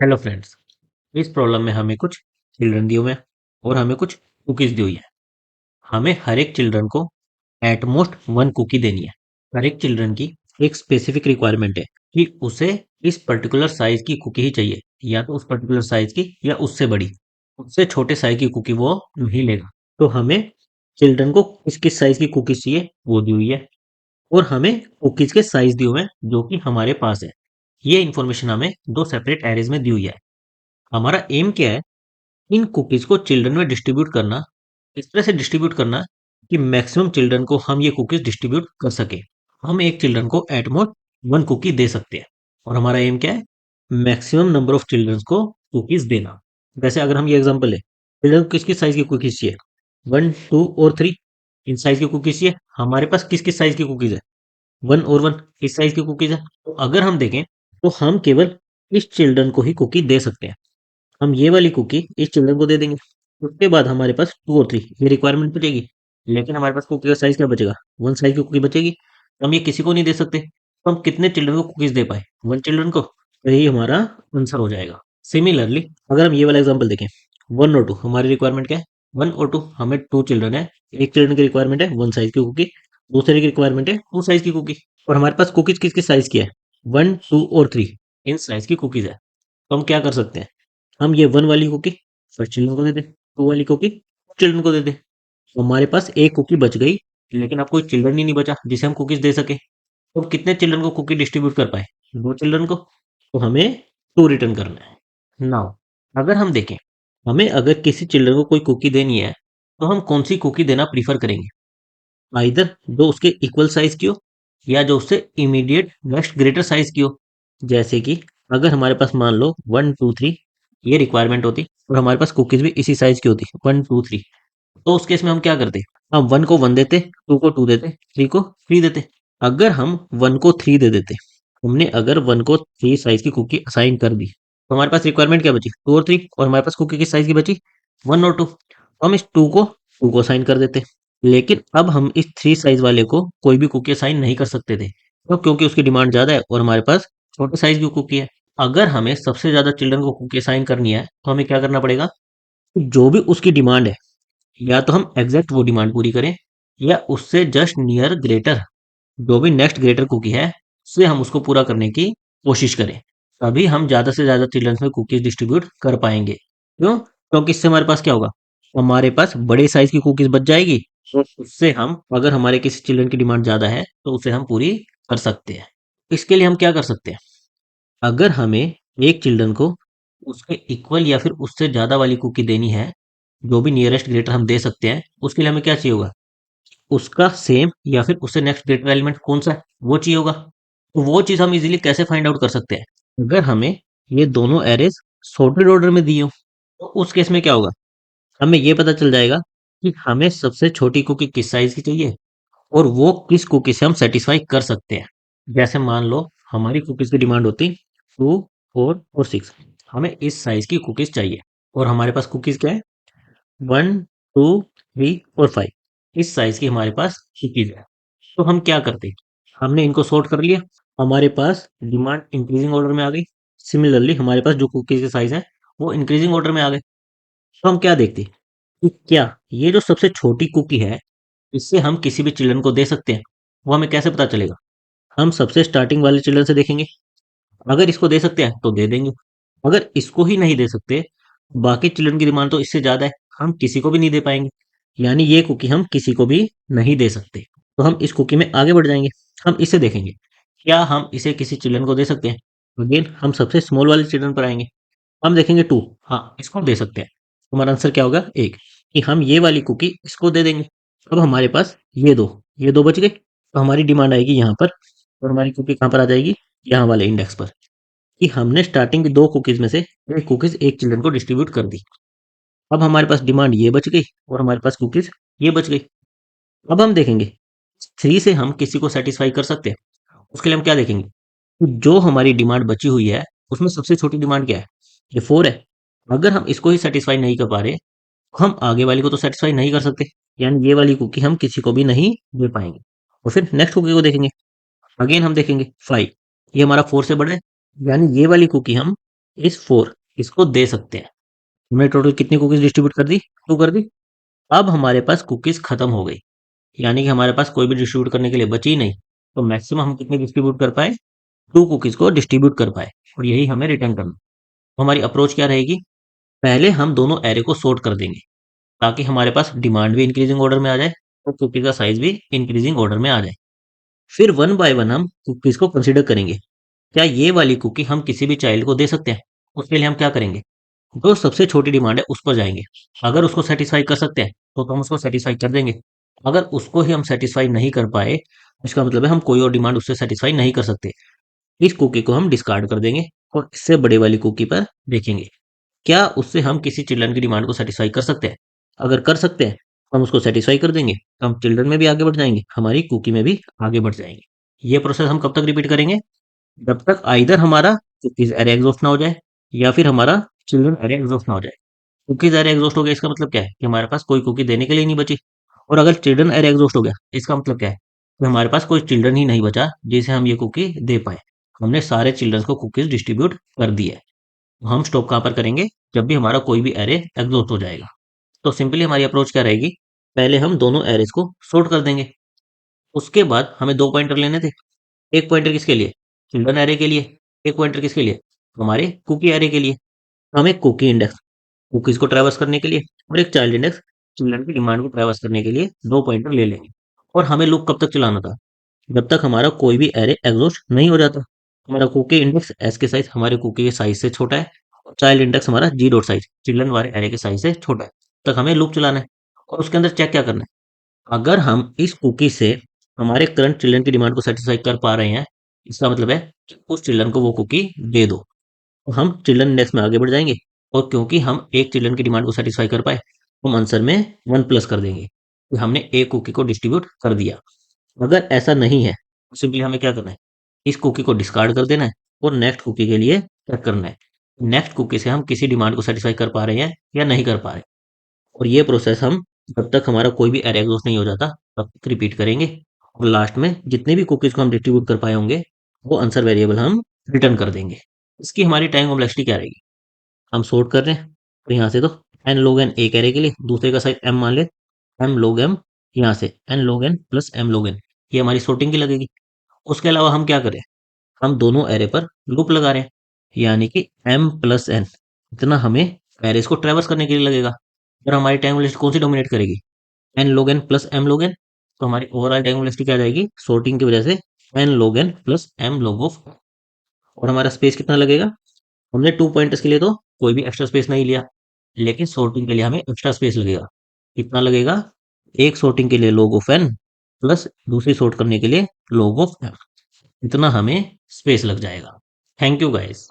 Hello friends. इस problem में हमें कुछ चिल्ड्रन दिए हुए हैं और हमें कुछ कुकीज दी हुई है। हमें हर एक चिल्ड्रन को एट मोस्ट वन कुकी देनी है। हर एक चिल्ड्रन की एक स्पेसिफिक रिक्वायरमेंट है कि उसे इस पर्टिकुलर साइज की कुकी ही चाहिए, या तो उस पर्टिकुलर साइज की या उससे बड़ी। उससे छोटे साइज की कुकी वो नहीं लेगा। तो हमें चिल्ड्रन को किस किस साइज की कुकीज चाहिए वो दी हुई है, और हमें कुकीज के साइज दिए हुए हैं जो कि हमारे पास है। ये इन्फॉर्मेशन हमें दो सेपरेट एरेज में दी हुई है। हमारा एम क्या है? इन कुकीज को चिल्ड्रन में डिस्ट्रीब्यूट करना, इस तरह से डिस्ट्रीब्यूट करना कि मैक्सिमम चिल्ड्रन को हम ये कुकीज डिस्ट्रीब्यूट कर सके। हम एक चिल्ड्रन को एट मोस्ट वन कुकी दे सकते हैं, और हमारा एम क्या है? मैक्सिमम नंबर ऑफ चिल्ड्रन को कुकीज देना। वैसे अगर हम ये एग्जांपल ले, चिल्ड्रन को किस किस साइज की कुकीज चाहिए? वन, टू और थ्री, इन साइज की कुकीज चाहिए। हमारे पास किस किस साइज की कुकीज है? वन और वन, इस साइज की कुकीज है। तो अगर हम देखें तो हम केवल इस चिल्ड्रन को ही कुकी दे सकते हैं। हम ये वाली कुकी इस चिल्ड्रन को दे देंगे। उसके बाद हमारे पास टू और थ्री ये रिक्वायरमेंट बचेगी, लेकिन हमारे पास कुकी का साइज क्या बचेगा? वन साइज की कुकी बचेगी। तो हम ये किसी को नहीं दे सकते। तो हम कितने चिल्ड्रन को कुकीज दे पाए? वन चिल्ड्रन को। तो यही हमारा आंसर हो जाएगा। सिमिलरली अगर हम ये वाला एग्जाम्पल देखें, वन और टू, हमारी रिक्वायरमेंट क्या है? वन और टू, हमें टू चिल्ड्रन है। एक चिल्ड्रन की रिक्वायरमेंट है वन साइज की कुकी, दूसरे की रिक्वायरमेंट है टू साइज की कुकी। और हमारे पास कुकीज किस किस साइज की है? वन, टू और थ्री, इन साइज की कुकीज है। तो हम क्या कर सकते हैं? हम ये वन वाली कुकी फर्स्ट चिल्ड्रन को दे दें, टू वाली कुकी चिल्ड्रन को दे दें। तो हमारे पास एक कुकी बच गई, लेकिन अब कोई चिल्ड्रन ही नहीं बचा जिसे हम कुकीज दे सके। तो हम कितने चिल्ड्रन को कुकी डिस्ट्रीब्यूट कर पाए? दो चिल्ड्रन को। तो हमें टू रिटर्न करना है। नाउ अगर हम देखें, हमें अगर किसी चिल्ड्रन को कोई कुकी देनी है, तो हम कौन सी कुकी देना प्रीफर करेंगे? आइदर जो उसके इक्वल साइज की हो, या जो उससे इमीडिएट नेक्स्ट ग्रेटर साइज की हो। जैसे कि अगर हमारे पास मान लो वन, टू, थ्री ये रिक्वायरमेंट होती, और हमारे पास कुकीज भी इसी साइज की होती, वन, टू, थ्री, तो उस केस में हम क्या करते? हम वन को वन देते, टू को टू देते, थ्री को थ्री देते। अगर हम वन को थ्री दे देते, हमने अगर वन को थ्री साइज की कुकी असाइन कर दी, तो हमारे पास रिक्वायरमेंट क्या बची? टू और थ्री, और हमारे पास कुकी किस साइज की बची? वन और टू। तो हम इस टू को असाइन कर देते। लेकिन अब हम इस थ्री साइज वाले को कोई भी कुकी असाइन नहीं कर सकते थे, तो क्योंकि उसकी डिमांड ज्यादा है और हमारे पास छोटे साइज की कुकी है। अगर हमें सबसे ज्यादा चिल्ड्रन को कुकी असाइन करनी है, तो हमें क्या करना पड़ेगा? जो भी उसकी डिमांड है, या तो हम एग्जैक्ट वो डिमांड पूरी करें, या उससे जस्ट नियर ग्रेटर जो भी नेक्स्ट ग्रेटर कुकी है, उससे हम उसको पूरा करने की कोशिश करें। तभी हम ज्यादा से ज्यादा चिल्ड्रंस में कुकीज डिस्ट्रीब्यूट कर पाएंगे। क्यों? क्योंकि इससे हमारे पास क्या होगा? हमारे पास बड़े साइज की कुकीज बच जाएगी, और उससे हम, अगर हमारे किसी चिल्ड्रन की डिमांड ज्यादा है, तो उसे हम पूरी कर सकते हैं। इसके लिए हम क्या कर सकते हैं? अगर हमें एक चिल्ड्रन को उसके इक्वल या फिर उससे ज्यादा वाली कुकी देनी है, जो भी नियरेस्ट ग्रेटर हम दे सकते हैं, उसके लिए हमें क्या चाहिए होगा? उसका सेम या फिर उससे नेक्स्ट ग्रेटर एलिमेंट कौन सा है वो चाहिए होगा। तो वो चीज हम इजीली कैसे फाइंड आउट कर सकते हैं? अगर हमें ये दोनों एरेज सॉर्टेड ऑर्डर में दिए हो, तो उस केस में क्या होगा? हमें ये पता चल जाएगा कि हमें सबसे छोटी कुकी किस साइज की चाहिए, और वो किस कुकी से हम सेटिस्फाई कर सकते हैं। जैसे मान लो हमारी कुकीज की डिमांड होती टू, फोर और सिक्स, हमें इस साइज की कुकीज चाहिए, और हमारे पास कुकीज क्या है? वन, टू, थ्री और फाइव, इस साइज की हमारे पास कुकीज है। तो हम क्या करते? हमने इनको सॉर्ट कर लिया, हमारे पास डिमांड इंक्रीजिंग ऑर्डर में आ गई। सिमिलरली हमारे पास जो कुकीज के साइज है वो इंक्रीजिंग ऑर्डर में आ गए। तो हम क्या देखते कि क्या ये जो सबसे छोटी कुकी है, इससे हम किसी भी चिल्ड्रन को दे सकते हैं? वो हमें कैसे पता चलेगा? हम सबसे स्टार्टिंग वाले चिल्ड्रन से देखेंगे। अगर इसको दे सकते हैं तो दे देंगे। अगर इसको ही नहीं दे सकते, बाकी चिल्ड्रन की डिमांड तो इससे ज्यादा है, हम किसी को भी नहीं दे पाएंगे। यानी ये कुकी हम किसी को भी नहीं दे सकते। तो हम इस कुकी में आगे बढ़ जाएंगे। हम इसे देखेंगे, क्या हम इसे किसी चिल्ड्रन को दे सकते हैं? अगेन हम सबसे स्मॉल वाले चिल्ड्रन पर आएंगे। हम देखेंगे टू, हाँ इसको दे सकते हैं। हमारा आंसर क्या होगा? एक, कि हम ये वाली कुकी इसको दे देंगे। अब हमारे पास ये दो बच गए, तो हमारी डिमांड आएगी यहाँ पर, और हमारी कुकी कहाँ पर आ जाएगी? यहाँ वाले इंडेक्स पर, कि हमने स्टार्टिंग की दो कुकीज में से एक कुकीज एक चिल्ड्रन को डिस्ट्रीब्यूट कर दी। अब हमारे पास डिमांड ये बच गई, और हमारे पास कुकीज ये बच गई। अब हम देखेंगे थ्री से हम किसी को सेटिस्फाई कर सकते हैं। उसके लिए हम क्या देखेंगे? तो जो हमारी डिमांड बची हुई है, उसमें सबसे छोटी डिमांड क्या है? ये फोर है। अगर हम इसको ही सेटिस्फाई नहीं कर पा रहे, तो हम आगे वाली को तो सेटिस्फाई नहीं कर सकते। यानी ये वाली कुकी हम किसी को भी नहीं दे पाएंगे। और फिर नेक्स्ट कुकी को देखेंगे। अगेन हम देखेंगे फाइव, ये हमारा फोर से बड़ा है। यानी ये वाली कुकी हम इस 4 इसको दे सकते हैं। हमने टोटल कितनी कुकीज़ डिस्ट्रीब्यूट कर दी? 2 कर दी। अब हमारे पास कुकीज़ खत्म हो गई, यानी कि हमारे पास कोई भी डिस्ट्रीब्यूट करने के लिए बची ही नहीं। तो मैक्सिमम हम कितनी डिस्ट्रीब्यूट कर पाए? 2 कुकीज़ को डिस्ट्रीब्यूट कर पाए, और यही हमें रिटर्न करना। तो हमारी अप्रोच क्या रहेगी? पहले हम दोनों एरे को सॉर्ट कर देंगे, ताकि हमारे पास डिमांड भी इंक्रीजिंग ऑर्डर में आ जाए और कुकी का साइज भी इंक्रीजिंग ऑर्डर में आ जाए। फिर वन बाय वन हम कुकीज़ को कंसीडर करेंगे। क्या ये वाली कुकी हम किसी भी चाइल्ड को दे सकते हैं? उसके लिए हम क्या करेंगे? जो सबसे छोटी डिमांड है उस पर जाएंगे। अगर उसको सेटिस्फाई कर सकते हैं तो हम उसको सेटिस्फाई कर देंगे। अगर उसको ही हम सेटिस्फाई नहीं कर पाए, इसका मतलब है हम कोई और डिमांड उससे सेटिस्फाई नहीं कर सकते। इस कुकी को हम डिस्कार्ड कर देंगे और इससे बड़े वाली कुकी पर देखेंगे, क्या उससे हम किसी चिल्ड्रन की डिमांड को सेटिस्फाई कर सकते हैं? अगर कर सकते हैं, हम उसको सेटिस्फाई कर देंगे, तो हम चिल्ड्रन में भी आगे बढ़ जाएंगे, हमारी कुकी में भी आगे बढ़ जाएंगे। ये प्रोसेस हम कब तक रिपीट करेंगे? जब तक आइदर हमारा कुकीज एरे एग्जॉस्ट ना हो जाए, या फिर हमारा चिल्ड्रन एरे एग्जॉस्ट ना हो जाए। कुकीज एरे एग्जॉस्ट हो गया, इसका मतलब क्या है कि हमारे पास कोई कुकी देने के लिए नहीं बची। और अगर चिल्ड्रन एरे एग्जॉस्ट हो गया, इसका मतलब क्या है कि हमारे पास कोई चिल्ड्रन ही नहीं बचा जिसे हम ये कुकी दे पाए। हमने सारे चिल्ड्रन को कुकीज डिस्ट्रीब्यूट कर दी है। हम स्टॉप कहाँ पर करेंगे? जब भी हमारा कोई भी एरे एग्जॉस्ट हो जाएगा। तो सिंपली हमारी अप्रोच क्या रहेगी? पहले हम दोनों एरेज को सॉर्ट कर देंगे। उसके बाद हमें 2 पॉइंटर लेने थे। एक पॉइंटर किसके लिए? चिल्ड्रन एरे के लिए। एक पॉइंटर किसके लिए? हमारे कुकी एरे के लिए। हम एक कुकी इंडेक्स कुकीज को ट्रैवर्स करने के लिए, और एक चाइल्ड इंडेक्स चिल्ड्रन की डिमांड को ट्रैवर्स करने के लिए 2 पॉइंटर ले लेंगे। और हमें लूप कब तक चलाना था? जब तक हमारा कोई भी एरे एग्जॉस्ट नहीं हो जाता। हमारा कुकी इंडेक्स एस के साइज हमारे कुकी के साइज से छोटा है, और चाइल्ड इंडेक्स हमारा जी डॉट साइज चिल्ड्रन वाले एरे के साइज से छोटा है। तक हमें लूप चलाना है, और उसके अंदर चेक क्या करना है? अगर हम इस कुकी से हमारे करंट चिल्ड्रन की डिमांड को सेटिस्फाई कर पा रहे हैं, इसका मतलब है कि उस चिल्ड्रन को वो कुकी दे दो। तो हम चिल्ड्रन इंडेक्स में आगे बढ़ जाएंगे, और क्योंकि हम एक चिल्ड्रन की डिमांड को सेटिस्फाई कर पाए, हम आंसर में 1 प्लस कर देंगे कि हमने एक कुकी को डिस्ट्रीब्यूट कर दिया। अगर ऐसा नहीं है, तो सिंपली हमें क्या करना है? इस कुकी को डिस्कार्ड कर देना है, और नेक्स्ट कुकी के लिए चेक करना है। नेक्स्ट कुकी से हम किसी डिमांड को सेटिस्फाई कर पा रहे हैं या नहीं कर पा रहे। और ये प्रोसेस हम जब तक हमारा कोई भी एरे एग्जॉस्ट नहीं हो जाता तब तक रिपीट करेंगे। और लास्ट में जितने भी कुकीज को हम डिस्ट्रीब्यूट कर पाए होंगे, वो आंसर वेरिएबल हम रिटर्न कर देंगे। इसकी हमारी टाइम कॉम्प्लेक्सिटी क्या रहेगी? हम सॉर्ट कर रहे हैं, तो यहाँ से तो एन log n एक एरे के लिए, दूसरे का साइज m मान ले, m log m, यहाँ से n log n plus m log n, ये हमारी sorting की लगेगी। उसके अलावा हम क्या करें? हम दोनों एरे पर लूप लगा रहे हैं, यानी कि m प्लस n इतना हमें एरेस को ट्रेवर्स करने के लिए लगेगा। और हमारी टाइम लिस्ट कौन सी डोमिनेट करेगी? n log n plus m log n। तो हमारी ओवरऑल टाइम लिस्ट क्या जाएगी sorting की वजह से? n log n plus m log of। और हमारा स्पेस कितना लगेगा? हमने 2 पॉइंटर्स के लिए तो कोई भी एक्स्ट्रा स्पेस नहीं लिया, लेकिन sorting के लिए हमें एक्स्ट्रा स्पेस लगेगा। कितना लगेगा? एक sorting के लिए log ऑफ n प्लस दूसरी sort करने के लिए log ऑफ m। इतना हमें स्पेस लग जाएगा। Thank you guys.